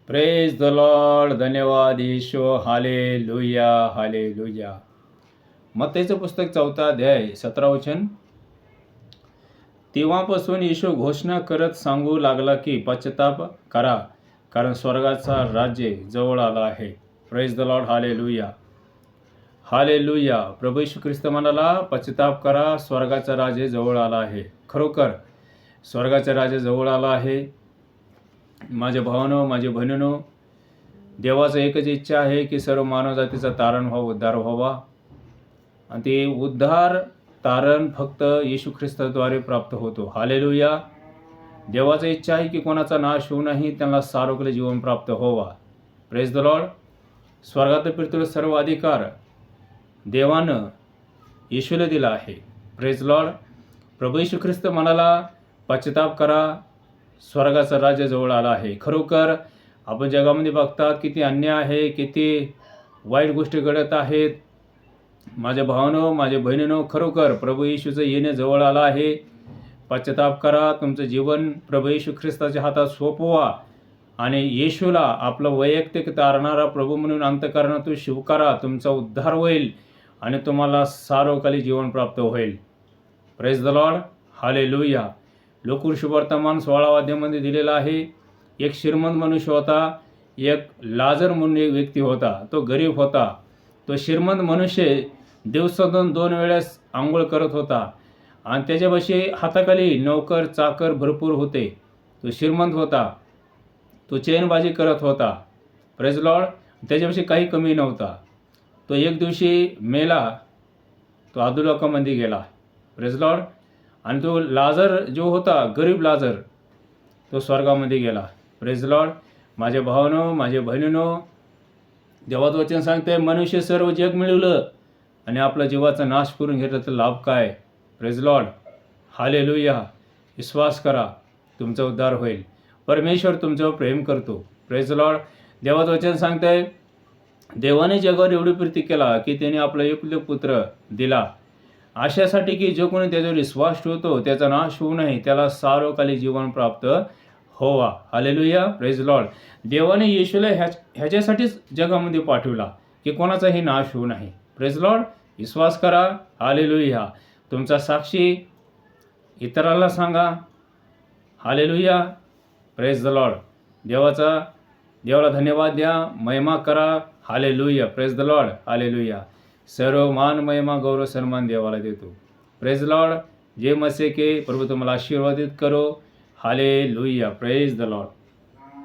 Praise the Lord. धन्यवाद येशू. Hallelujah, hallelujah. मत्तईचं पुस्तक 4 अध्याय 17 वचन. तेव्हापासून येशू घोषणा करत सांगू लागला की पश्चाताप करा, कारण स्वर्गाचा राज्य जवळ आला आहे. Praise the Lord. Hallelujah, hallelujah. प्रभू येशू ख्रिस्त म्हणाला, पश्चाताप करा, स्वर्गाचा राज्य जवळ आला आहे. खरोखर स्वर्गाचा राज्य जवळ आला आहे. माझ्या भावांनो, माझ्या बहिणींनो, देवाचं एकच इच्छा आहे की सर्व मानवजातीचा तारण व्हावा, उद्धार व्हावा. आणि ते उद्धार तारण फक्त येशू ख्रिस्ताद्वारे प्राप्त होतो. हालेलुया. देवाचं इच्छा आहे की कोणाचा नाश होऊ नये, त्यांना सार्वकालिक जीवन प्राप्त व्हावा. Praise the Lord. स्वर्गात पृथ्वीवर सर्व अधिकार देवानं येशूला दिला आहे. Praise Lord. प्रभू येशू ख्रिस्त म्हणाला, पश्चाताप करा, स्वर्गाचं राज्य जवळ आला आहे. खरोखर आपण जगामध्ये बघतात किती अन्याय आहे, किती वाईट गोष्टी घडत आहेत. माझ्या भावांनो, माझ्या बहिणींनो, खरोखर प्रभू येशूचं येणे जवळ आलं आहे. पश्चाताप करा, तुमचं जीवन प्रभू येशू ख्रिस्ताच्या हातात सोपवा आणि येशूला आपलं वैयक्तिक तारणारा प्रभू म्हणून अंतःकरणातून स्वीकारा. तुमचा उद्धार होईल आणि तुम्हाला सार्वकालिक जीवन प्राप्त होईल. Praise the Lord. हालेलुया. लोकूर शुभवर्तमान 16 अध्यायामध्ये दिलेला आहे. एक श्रीमंत मनुष्य होता, एक लाजर म्हणून एक व्यक्ती होता. तो गरीब होता. तो श्रीमंत मनुष्य दिवसातून 2 वेळेस आंघोळ करत होता आणि त्याच्यापाशी हाताखाली नोकर चाकर भरपूर होते. तो श्रीमंत होता. तो चैनबाजी करत होता. Praise Lord. त्याच्यापाशी काही कमी नव्हता. तो एक दिवशी मेला. तो अधोलोकामध्ये गेला. Praise Lord. आणि तो लाजर जो होता, गरीब लाजर, तो स्वर्गामध्ये गेला. Praise Lord. माझ्या भावांनो, माझ्या बहिणींनो, देवाचं वचन सांगते, मनुष्य सर्व जग मिळवलं आणि आपला जीवाचा नाश करून घेतला तर लाभ काय? Praise Lord. हालेलुया. विश्वास करा, तुमचा उद्धार होईल. परमेश्वर तुमच्यावर प्रेम करतो. Praise Lord. देवाचं वचन सांगते, देवाने जगावर एवढी प्रीती केला की त्याने आपला एकलौकिक पुत्र दिला, अशासाठी की जो कोणी त्याच्यावर विश्वास ठेवतो त्याचा नाश होऊ नये, त्याला सार्वकालिक जीवन प्राप्त होवा. हालेलुया. Praise Lord. देवाने येशूला ह्याच्यासाठीच जगामध्ये पाठवला की कोणाचाही नाश होऊ नये. Praise Lord. विश्वास करा. हालेलुया. तुमचा साक्षी इतरांना सांगा. हालेलुया. Praise the Lord. देवाला धन्यवाद द्या, महिमा करा. Hallelujah. Praise the Lord. Hallelujah. सर्व मान, महिमा, गौरव, सन्मान देवाला देतो. Praise Lord. जय मसीह के प्रभु तुम्हाला आशीर्वादित करो. हालेलुया. Praise the Lord.